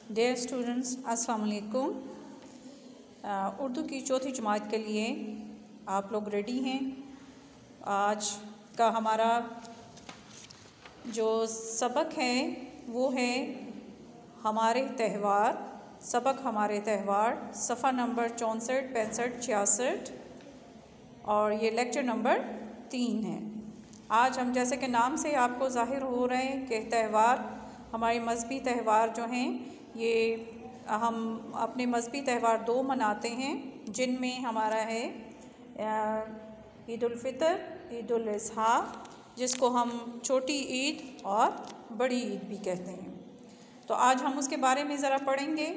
Dear students, अस्सलाम वालेकुम। उर्दू की चौथी जमात के लिए आप लोग रेडी हैं? आज का हमारा जो सबक है वो है हमारे त्यौहार। सबक हमारे त्यौहार, सफ़ा नंबर 64, 65, 66 और ये लेक्चर नंबर 3 है। आज हम जैसे कि नाम से आपको ज़ाहिर हो रहे हैं कि त्यौहार, हमारे मज़हबी त्यौहार जो हैं ये हम अपने मज़हबी त्यौहार 2 मनाते हैं, जिनमें हमारा है ईद उल फ़ितर, ईद उल अज़हा, जिसको हम छोटी ईद और बड़ी ईद भी कहते हैं। तो आज हम उसके बारे में ज़रा पढ़ेंगे।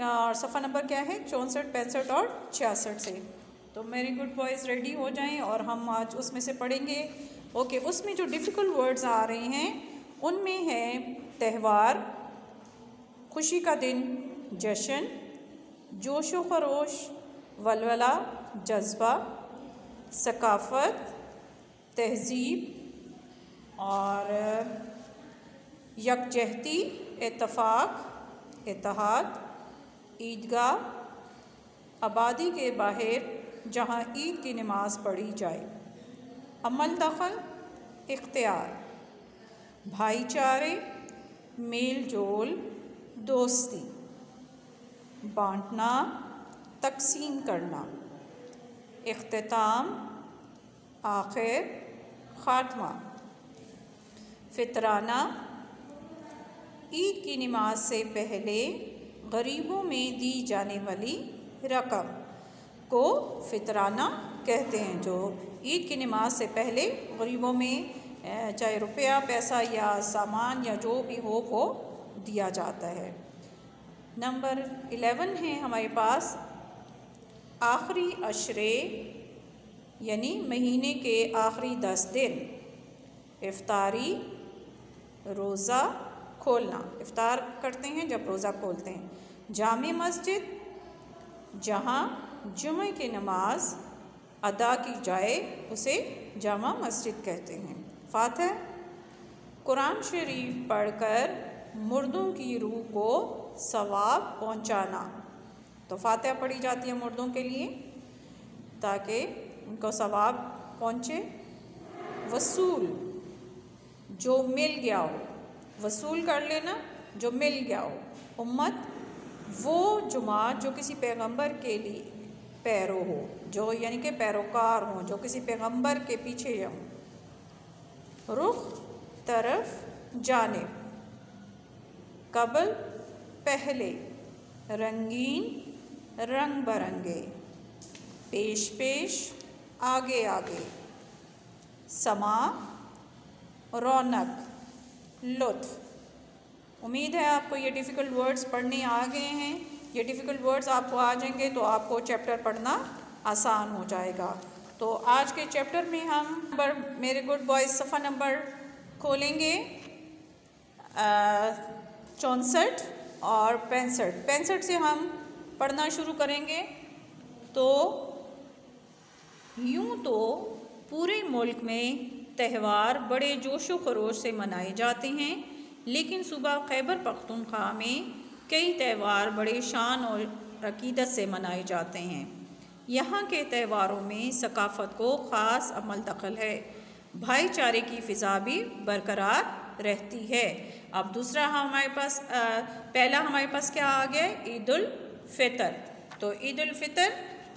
और सफ़ा नंबर क्या है? 64, 65 और 66 से। तो मेरी गुड बॉयज़ रेडी हो जाएं और हम आज उसमें से पढ़ेंगे। ओके, उसमें जो डिफ़िकल्ट वर्ड्स आ रहे हैं उनमें है त्यौहार, खुशी का दिन, जश्न, जोश व खरोश, वलवला, जज्बा, सकाफ़त, तहज़ीब और यकजहती, इत्तफ़ाक़, इत्तेहाद, ईदगाह, आबादी के बाहर जहाँ ईद की नमाज़ पढ़ी जाए, अमल दखल, इख्तियार, भाईचारे, मेल जोल, दोस्ती, बांटना, तकसीम करना, इख्तिताम, आखिर, ख़ात्मा, फितराना, ईद की नमाज से पहले गरीबों में दी जाने वाली रकम को फितराना कहते हैं। जो ईद की नमाज से पहले गरीबों में चाहे रुपया, पैसा या सामान या जो भी हो वो दिया जाता है। नंबर 11 है हमारे पास आखिरी अशरे, यानी महीने के आखिरी 10 दिन, इफ्तारी, रोज़ा खोलना, इफ्तार करते हैं जब रोज़ा खोलते हैं, जामे मस्जिद, जहाँ जुमे की नमाज अदा की जाए उसे जामा मस्जिद कहते हैं। फातिहा, कुरान शरीफ पढ़कर मुर्दों की रूह को सवाब पहुँचाना। तो फातिहा पढ़ी जाती है मुर्दों के लिए ताकि उनको सवाब पहुँचे। वसूल, जो मिल गया हो, वसूल कर लेना, जो मिल गया हो। उम्मत, वो जमात जो किसी पैगंबर के लिए पैरो हो, जो यानी कि पैरोकार हो, जो किसी पैगंबर के पीछे हों। रुख, तरफ, जानिब, कबल, पहले, रंगीन, रंग बरंगे, पेश पेश, आगे आगे, समा, रौनक, लुत्फ़। उम्मीद है आपको ये डिफ़िकल्ट वर्ड्स पढ़ने आ गए हैं। ये डिफ़िकल्ट वर्ड्स आपको आ जाएंगे तो आपको चैप्टर पढ़ना आसान हो जाएगा। तो आज के चैप्टर में हम मेरे गुड बॉयज़ सफ़ा नंबर खोलेंगे 64 और 65 से हम पढ़ना शुरू करेंगे। तो यूँ तो पूरे मुल्क में त्यौहार बड़े जोश व खरोश से मनाए जाते हैं, लेकिन सूबा खैबर पख्तूनख्वा में कई त्यौहार बड़े शान और अकीदत से मनाए जाते हैं। यहाँ के त्यौहारों में सकाफ़त को ख़ास अमल दखल है, भाईचारे की फ़िज़ा भी बरकरार रहती है। अब दूसरा हमारे पास पहला हमारे पास क्या आ गया? ईद उल फ़ितर। तो ईद उल फ़ितर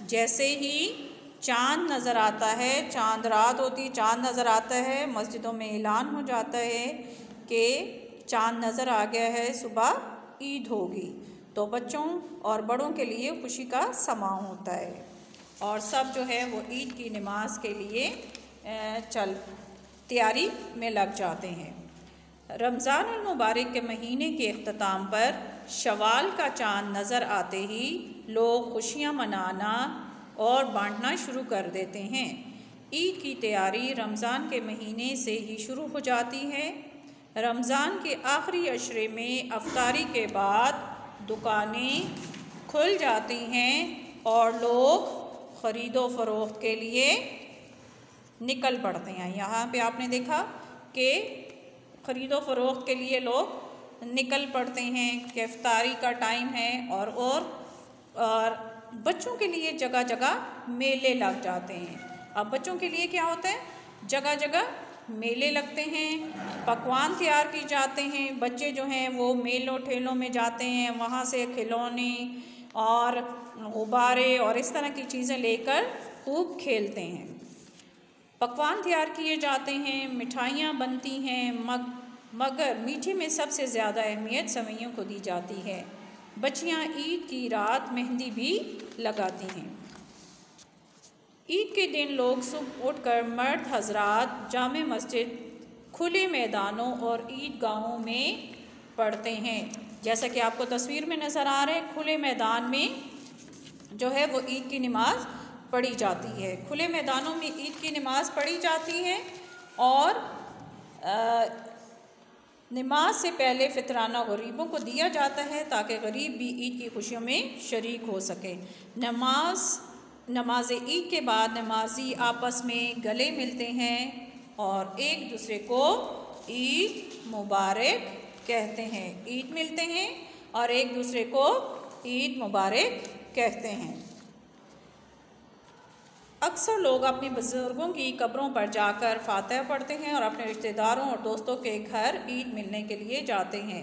जैसे ही चाँद नज़र आता है, चाँद रात होती, चाँद नज़र आता है, मस्जिदों में ऐलान हो जाता है कि चाँद नज़र आ गया है, सुबह ईद होगी। तो बच्चों और बड़ों के लिए खुशी का समा होता है और सब जो है वो ईद की नमाज के लिए तैयारी में लग जाते हैं। रमज़ानुल मुबारक के महीने के अख्ताम पर शवाल का चाँद नज़र आते ही लोग खुशियाँ मनाना और बांटना शुरू कर देते हैं। ईद की तैयारी रमज़ान के महीने से ही शुरू हो जाती है। रमज़ान के आखिरी अशरे में अफ्तारी के बाद दुकानें खुल जाती हैं और लोग ख़रीदो फ़रोख्त के लिए निकल पड़ते हैं। यहाँ पे आपने देखा कि ख़रीदो फ़रोख्त के लिए लोग निकल पड़ते हैं कि इफ्तारी का टाइम है और बच्चों के लिए जगह जगह मेले लग जाते हैं। अब बच्चों के लिए क्या होता है, जगह जगह मेले लगते हैं, पकवान तैयार किए जाते हैं। बच्चे जो हैं वो मेलों ठेलों में जाते हैं, वहाँ से खिलौने और गुब्बारे और इस तरह की चीज़ें लेकर खूब खेलते हैं। पकवान तैयार किए जाते हैं, मिठाइयाँ बनती हैं, मगर मीठे में सबसे ज़्यादा अहमियत सेवइयों को दी जाती है। बच्चियाँ ईद की रात मेहंदी भी लगाती हैं। ईद के दिन लोग सुबह उठकर मर्द हजरात जामे मस्जिद, खुले मैदानों और ईदगाहों में पढ़ते हैं। जैसा कि आपको तस्वीर में नज़र आ रहा है, खुले मैदान में जो है वो ईद की नमाज़ पढ़ी जाती है। खुले मैदानों में ईद की नमाज़ पढ़ी जाती है और नमाज से पहले फ़ितराना गरीबों को दिया जाता है ताकि गरीब भी ईद की खुशियों में शरीक हो सके। नमाज ईद के बाद नमाजी आपस में गले मिलते हैं और एक दूसरे को ईद मुबारक कहते हैं। ईद मिलते हैं और एक दूसरे को ईद मुबारक कहते हैं। अक्सर लोग अपने बुज़ुर्गों की कब्रों पर जाकर फातिहा पढ़ते हैं और अपने रिश्तेदारों और दोस्तों के घर ईद मिलने के लिए जाते हैं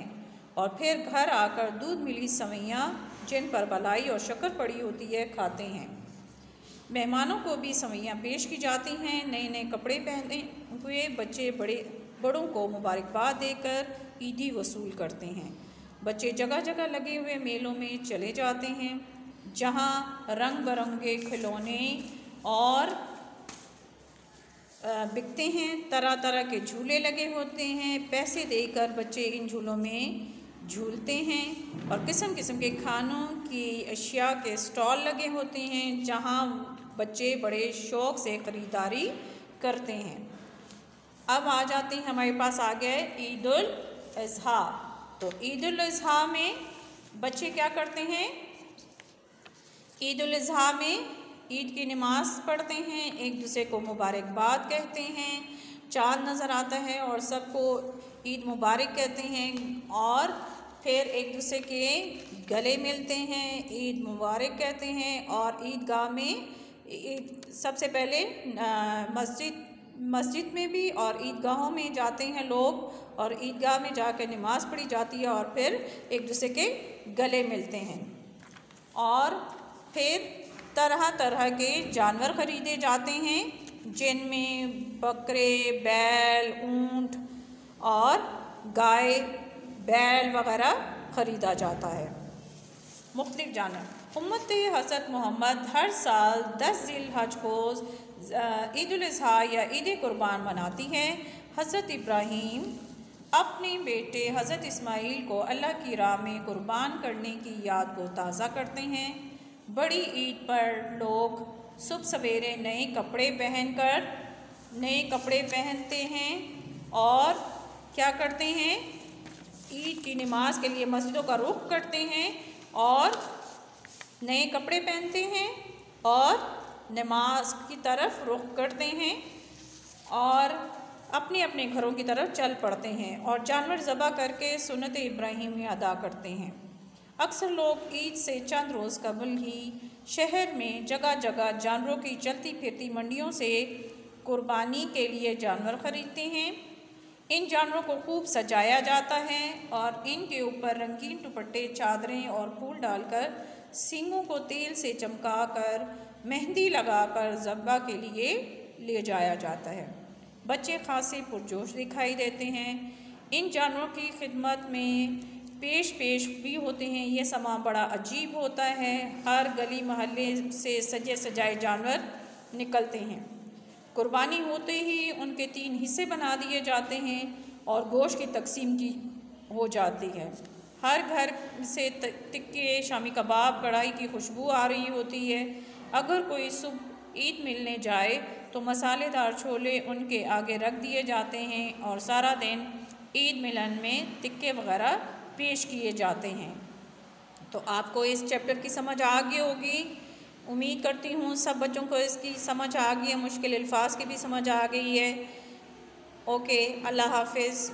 और फिर घर आकर दूध मिली सेवइयाँ जिन पर मलाई और शक्कर पड़ी होती है खाते हैं। मेहमानों को भी सेवइयाँ पेश की जाती हैं। नए नए कपड़े पहने हुए बच्चे बड़ों को मुबारकबाद देकर ईदी वसूल करते हैं। बच्चे जगह जगह लगे हुए मेलों में चले जाते हैं जहाँ रंग बिरंगे खिलौने और बिकते हैं। तरह तरह के झूले लगे होते हैं। पैसे देकर बच्चे इन झूलों में झूलते हैं और किस्म किस्म के खानों की अशिया के स्टॉल लगे होते हैं जहाँ बच्चे बड़े शौक़ से ख़रीदारी करते हैं। अब आ जाते हैं, हमारे पास आ गया है ईद उल अज़हा। तो ईद उल अज़हा में बच्चे क्या करते हैं, ईद उल अज़हा में ईद की नमाज़ पढ़ते हैं, एक दूसरे को मुबारकबाद कहते हैं, चाँद नज़र आता है और सबको ईद मुबारक कहते हैं और फिर एक दूसरे के गले मिलते हैं, ईद मुबारक कहते हैं और ईदगाह में सबसे पहले मस्जिद में भी और ईदगाहों में जाते हैं लोग और ईदगाह में जाकर नमाज़ पढ़ी जाती है और फिर एक दूसरे के गले मिलते हैं और फिर तरह तरह के जानवर ख़रीदे जाते हैं जिनमें बकरे, बैल, ऊँट और गाय, बैल वग़ैरह ख़रीदा जाता है। मुख्तलिफ़ जानवर उम्मत हज़रत मोहम्मद हर साल 10 ज़िलहज को ईद उल अज़हा या ईद कुर्बान मनाती है। हज़रत इब्राहीम अपने बेटे हज़रत इस्माईल को अल्लाह की राह में कुर्बान करने की याद को ताज़ा करते हैं। बड़ी ईद पर लोग सुबह सवेरे नए कपड़े पहनते हैं और क्या करते हैं, ईद की नमाज के लिए मस्जिदों का रुख करते हैं और नए कपड़े पहनते हैं और नमाज की तरफ रुख करते हैं और अपने अपने घरों की तरफ चल पड़ते हैं और जानवर ज़बह करके सुन्नत इब्राहीमी अदा करते हैं। अक्सर लोग ईद से चंद रोज़ कबल ही शहर में जगह जगह जानवरों की चलती फिरती मंडियों से कुर्बानी के लिए जानवर ख़रीदते हैं। इन जानवरों को खूब सजाया जाता है और इनके ऊपर रंगीन दुपट्टे, चादरें और फूल डालकर सींगों को तेल से चमकाकर मेहंदी लगाकर ज़ब्बा के लिए ले जाया जाता है। बच्चे खासे पुरजोश दिखाई देते हैं। इन जानवरों की खिदमत में पेश भी होते हैं। ये समा बड़ा अजीब होता है। हर गली मोहल्ले से सजे सजाए जानवर निकलते हैं। कुर्बानी होते ही उनके 3 हिस्से बना दिए जाते हैं और गोश्त की तकसीम की हो जाती है। हर घर से टिक्के, शामी कबाब, कढ़ाई की खुशबू आ रही होती है। अगर कोई सुबह ईद मिलने जाए तो मसालेदार छोले उनके आगे रख दिए जाते हैं और सारा दिन ईद मिलन में टिक्के वग़ैरह पेश किए जाते हैं। तो आपको इस चैप्टर की समझ आ गई होगी। उम्मीद करती हूँ सब बच्चों को इसकी समझ आ गई है, मुश्किल अल्फाज की भी समझ आ गई है। ओके, अल्लाह हाफ़िज़।